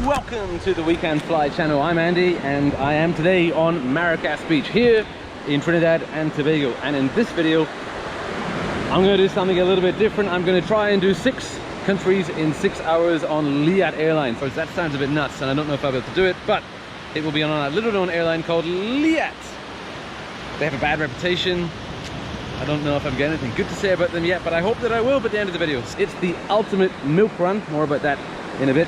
Welcome to the Weekend Fly channel. I'm Andy and I am today on Maracas Beach here in Trinidad and Tobago, and in this video I'm going to do something a little bit different. I'm going to try and do 6 countries in 6 hours on LIAT Airlines. So that sounds a bit nuts and I don't know if I'll be able to do it, but it will be on a little known airline called LIAT. They have a bad reputation. I don't know if I'm getting anything good to say about them yet, but I hope that I will by the end of the video. It's the ultimate milk run. More about that in a bit.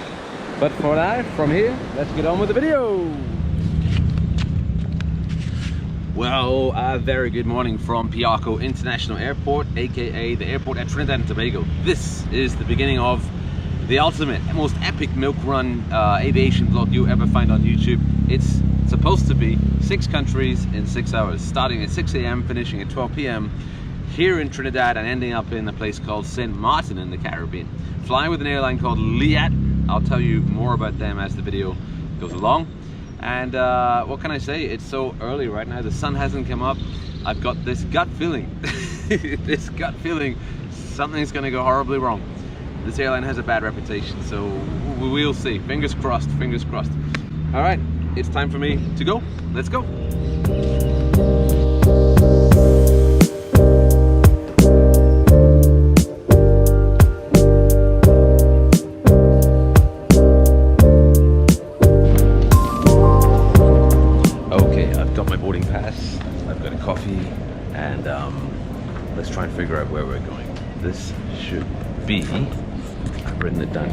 But for now, from here, let's get on with the video. Well, a very good morning from Piarco International Airport, aka the airport at Trinidad and Tobago. This is the beginning of the ultimate, most epic milk run aviation vlog you ever find on YouTube. It's supposed to be 6 countries in 6 hours, starting at 6 AM, finishing at 12 PM here in Trinidad and ending up in a place called St Maarten in the Caribbean. Flying with an airline called LIAT. I'll tell you more about them as the video goes along. And what can I say? It's so early right now. The sun hasn't come up. I've got this gut feeling, this gut feeling something's gonna go horribly wrong. This airline has a bad reputation, so we'll see. Fingers crossed, fingers crossed. All right, it's time for me to go. Let's go. And let's try and figure out where we're going. This should be, I've written it down.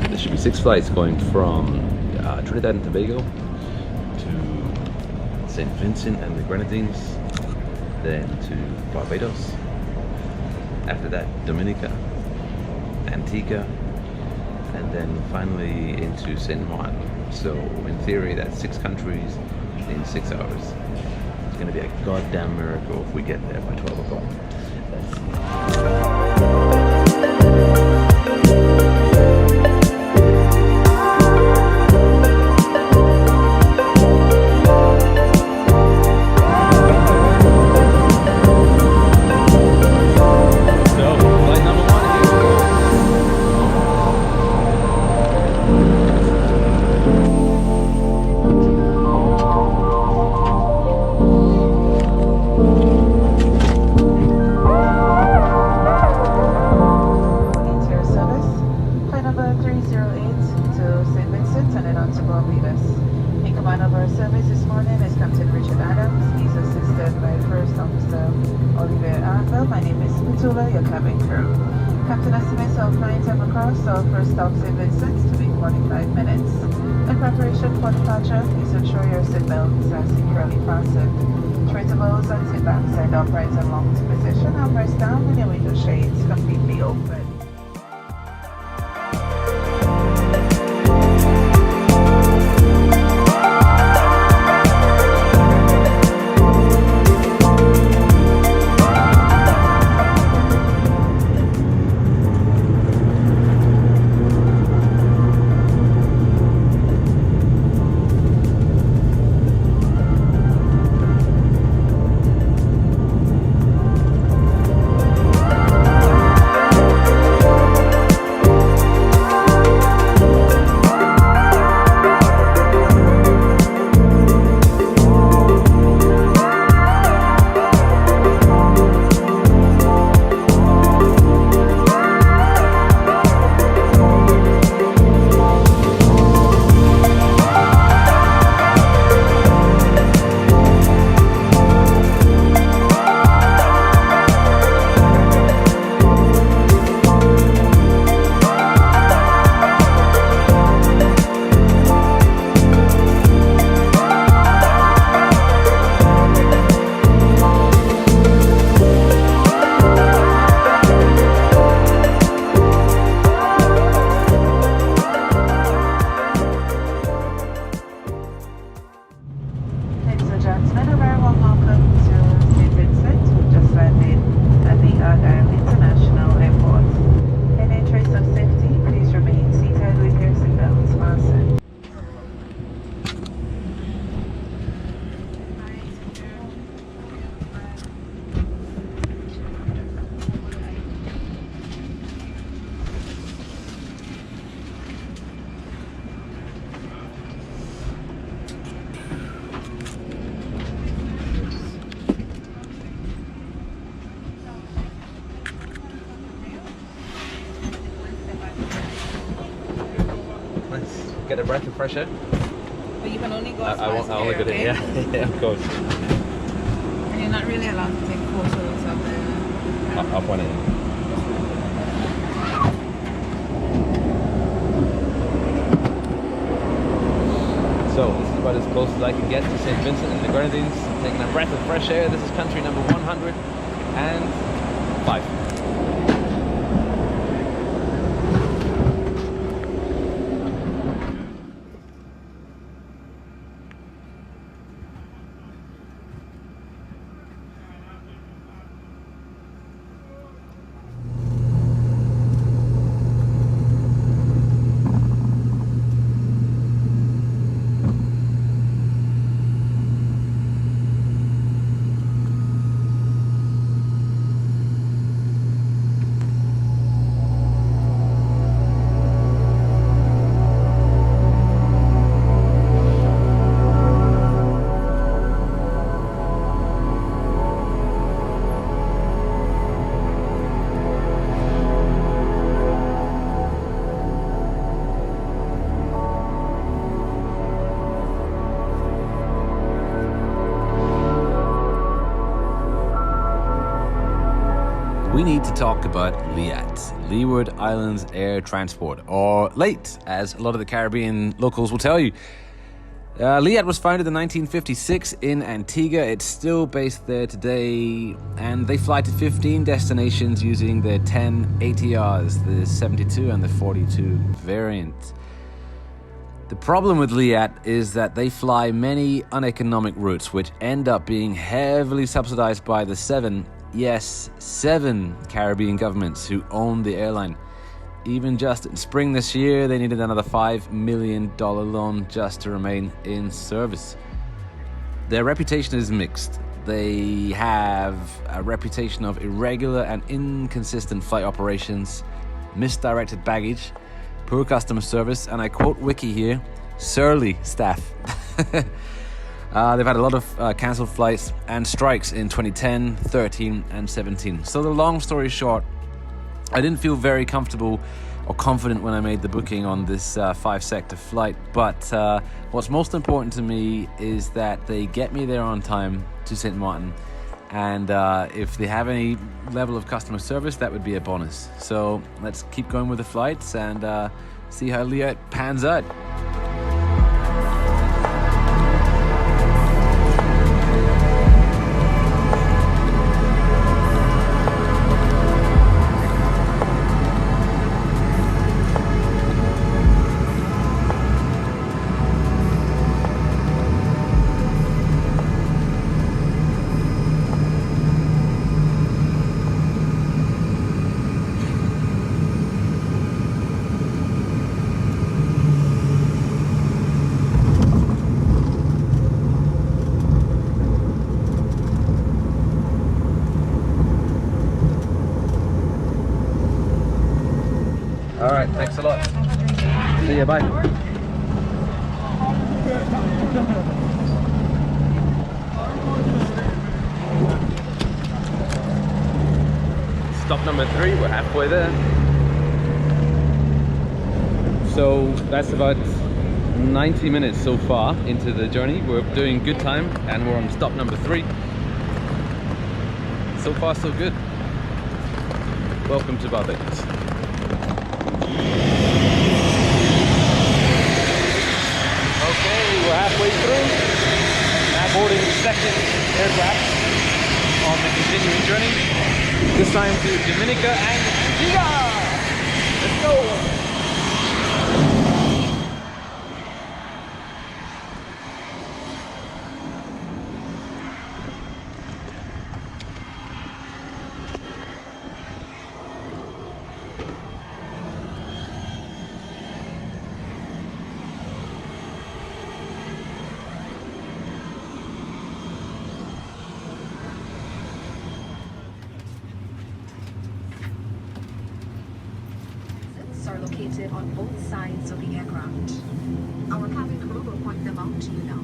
There should be 6 flights going from Trinidad and Tobago to St Vincent and the Grenadines, then to Barbados, after that Dominica, Antigua, and then finally into St Maarten. So in theory that's 6 countries in 6 hours. It's going to be a goddamn miracle if we get there by 12 o'clock. Let's see. Your cabin crew. Captain estimates all flights have across, so first stop St Vincent to be 45 minutes. In preparation for departure, please ensure your seatbelts are securely fastened. Tray tables and seat backs are upright and locked to position. Armrest down and your window shades completely open. get a breath of fresh air? But you can only go as I far won't. as I only here, go okay? in. Yeah, yeah, of course. And you're not really allowed to take photos of the... Up on it. So this is about as close as I can get to St. Vincent and the Grenadines. Taking a breath of fresh air. This is country number 105. We need to talk about LIAT, Leeward Islands Air Transport, or LATE, as a lot of the Caribbean locals will tell you. LIAT was founded in 1956 in Antigua. It's still based there today, and they fly to 15 destinations using their 10 ATRs, the 72 and the 42 variant. The problem with LIAT is that they fly many uneconomic routes, which end up being heavily subsidized by the seven Caribbean governments who own the airline. Even just in spring this year, they needed another $5 million loan just to remain in service. Their reputation is mixed. They have a reputation of irregular and inconsistent flight operations, misdirected baggage, poor customer service, and I quote Wiki here, surly staff. They've had a lot of cancelled flights and strikes in 2010, 13, and 17. So the long story short, I didn't feel very comfortable or confident when I made the booking on this 5-sector flight. But what's most important to me is that they get me there on time to St Maarten. And if they have any level of customer service, that would be a bonus. So let's keep going with the flights and see how LIAT pans out. All right, thanks a lot. See you, bye. Stop number 3, we're halfway there. So that's about 90 minutes so far into the journey. We're doing good time and we're on stop number 3. So far so good. Welcome to Barbados. Okay, we're halfway through. Now boarding the second aircraft on the continuing journey. This time to Dominica and Antigua. Let's go. Are located on both sides of the aircraft. Our cabin crew will point them out to you now.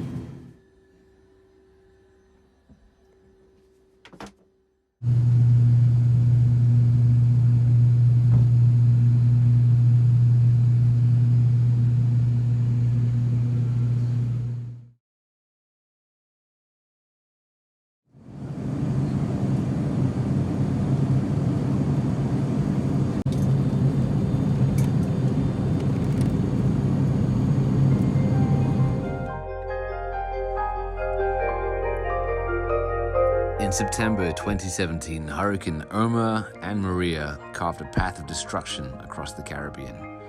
September 2017, Hurricane Irma and Maria carved a path of destruction across the Caribbean.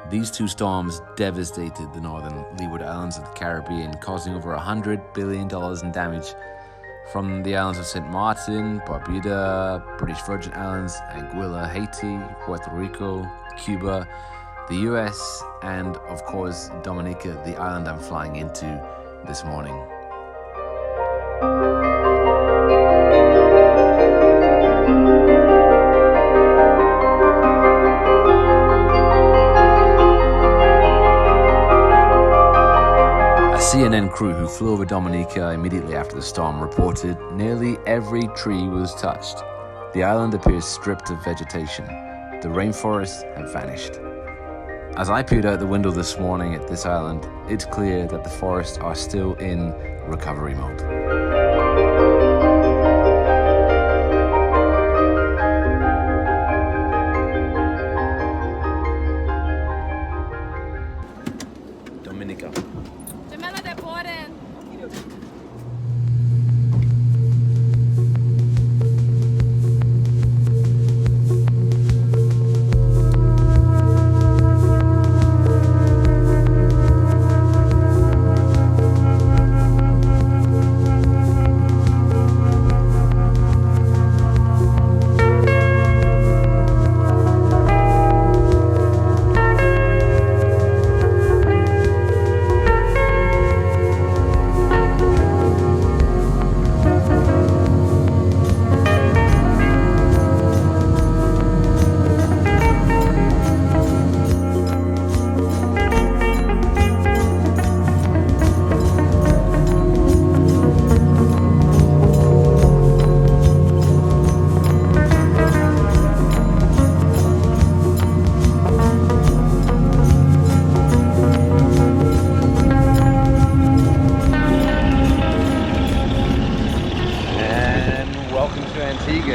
These two storms devastated the northern leeward islands of the Caribbean, causing over $100 billion in damage from the islands of St Maarten, Barbuda, British Virgin Islands, Anguilla, Haiti, Puerto Rico, Cuba, the US, and of course Dominica, the island I'm flying into this morning. A CNN crew who flew over Dominica immediately after the storm reported nearly every tree was touched. The island appears stripped of vegetation. The rainforest had vanished. As I peered out the window this morning at this island, it's clear that the forests are still in recovery mode. Dominica.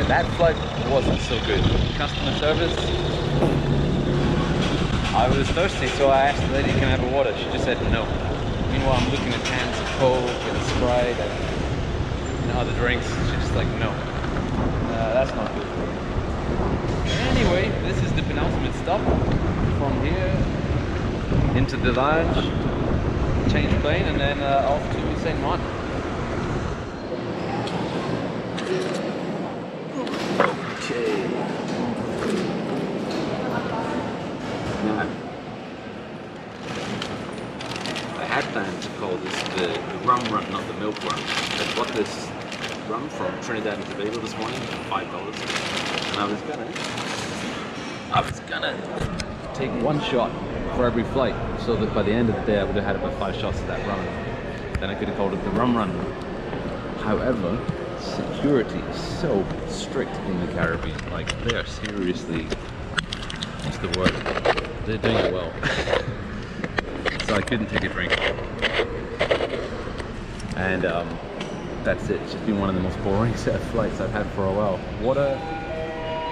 That flight wasn't so good. Customer service. I was thirsty, so I asked the lady, can I have a water? She just said no. Meanwhile, I'm looking at cans of Coke and Sprite and other drinks. She's just like, no. That's not good. Anyway, this is the penultimate stop. From here into the lounge, change plane, and then off to St Maarten. Okay. Now, I had planned to call this the rum run, not the milk run. I bought this rum from Trinidad and Tobago this morning for $5, and I was gonna take one shot for every flight, so that by the end of the day I would have had about 5 shots of that rum. Then I could have called it the rum run. However, security is so strict in the Caribbean. Like, they are seriously, what's the word? They're doing it well. So I couldn't take a drink. And that's it. It's just been one of the most boring set of flights I've had for a while. Water,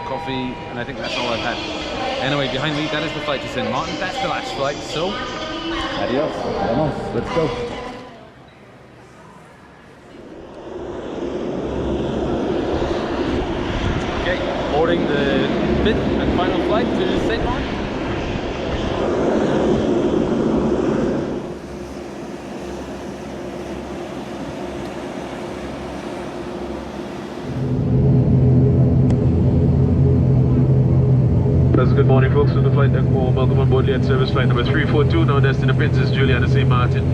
coffee, and I think that's all I've had. Anyway, behind me, that is the flight to St Maarten. That's the last flight, so adios. Vamos, let's go. Boarding the 5th and final flight to St Maarten. Good morning, folks. On the flight deck home, welcome on board LIAT service flight number 342, now destination Princess Juliana St Maarten.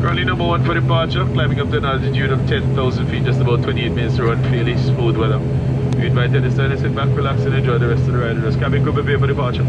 Currently number 1 for departure, climbing up to an altitude of 10,000 feet, just about 28 minutes to run, fairly smooth weather. We invite you this time to sit back, relax, and enjoy the rest of the ride with us. Cabin crew prepare for departure.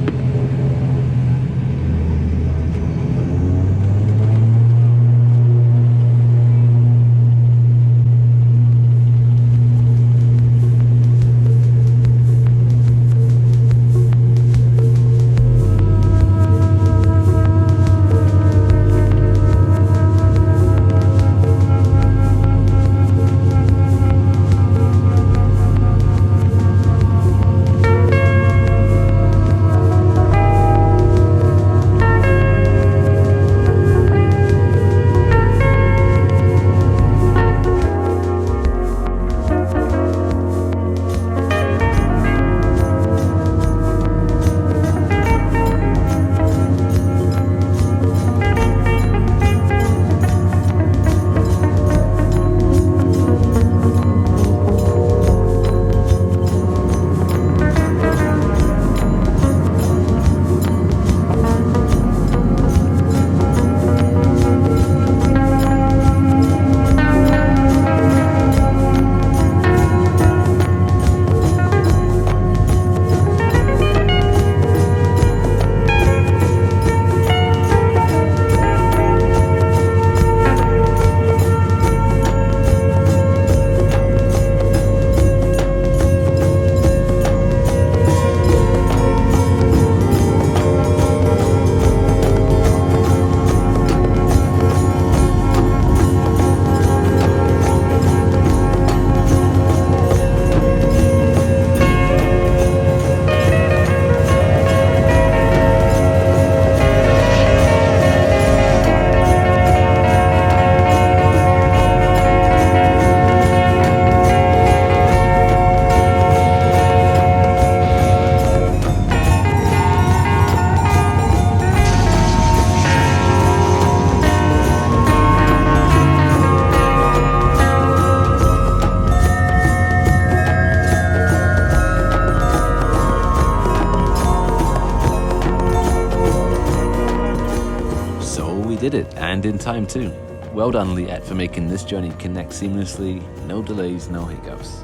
did it, and in time too. Well done, LIAT, for making this journey connect seamlessly, no delays, no hiccups.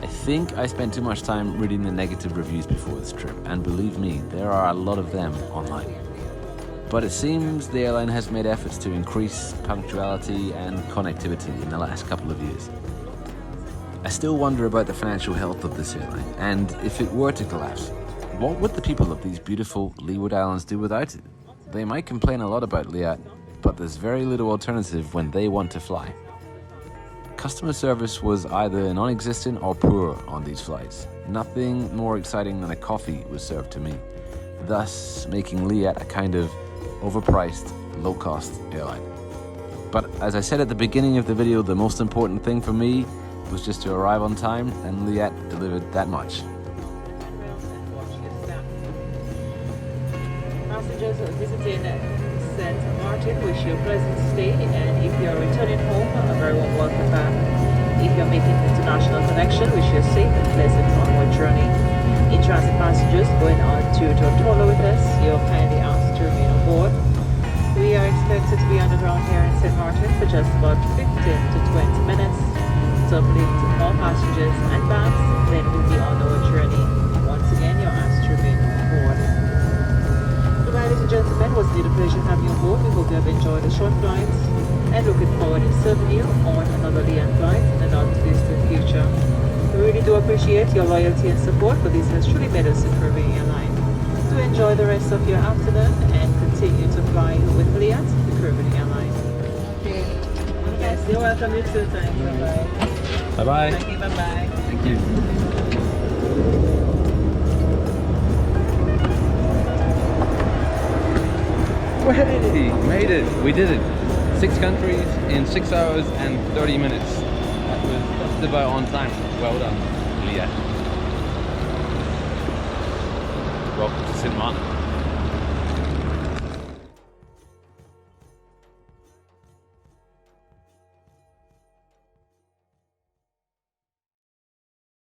I think I spent too much time reading the negative reviews before this trip, and believe me, there are a lot of them online. But it seems the airline has made efforts to increase punctuality and connectivity in the last couple of years. I still wonder about the financial health of this airline, and if it were to collapse, what would the people of these beautiful Leeward Islands do without it? They might complain a lot about LIAT, but there's very little alternative when they want to fly. Customer service was either non-existent or poor on these flights. Nothing more exciting than a coffee was served to me, thus making LIAT a kind of overpriced, low-cost airline. But as I said at the beginning of the video, the most important thing for me was just to arrive on time, and LIAT delivered that much. Passengers visiting St Maarten, wish you a pleasant stay, and if you're returning home, a very warm welcome back. If you're making international connection, wish you a safe and pleasant onward journey. In transit passengers going on to Tortola with us, you're kindly asked to remain on board. We are expected to be on the ground here in St Maarten for just about 15 to 20 minutes. To uplift all passengers and bags, then we'll be on our journey. Once again, you're asked to remain on board. Ladies and gentlemen, it was indeed a pleasure having you on board. We hope you have enjoyed the short flights and looking forward to serving you on another LIAT flight in the not too distant future. We really do appreciate your loyalty and support, for this has truly made us a Caribbean airline. Do enjoy the rest of your afternoon and continue to fly with LIAT, the Caribbean airline. Okay. Yes, you're welcome. You too. Thanks. Bye-bye. Bye-bye. Thank you. Bye-bye. Thank you. Hey, made it! We did it! 6 countries in 6 hours and 30 minutes. That was just about on time. Well done, LIAT. Welcome to St Maarten.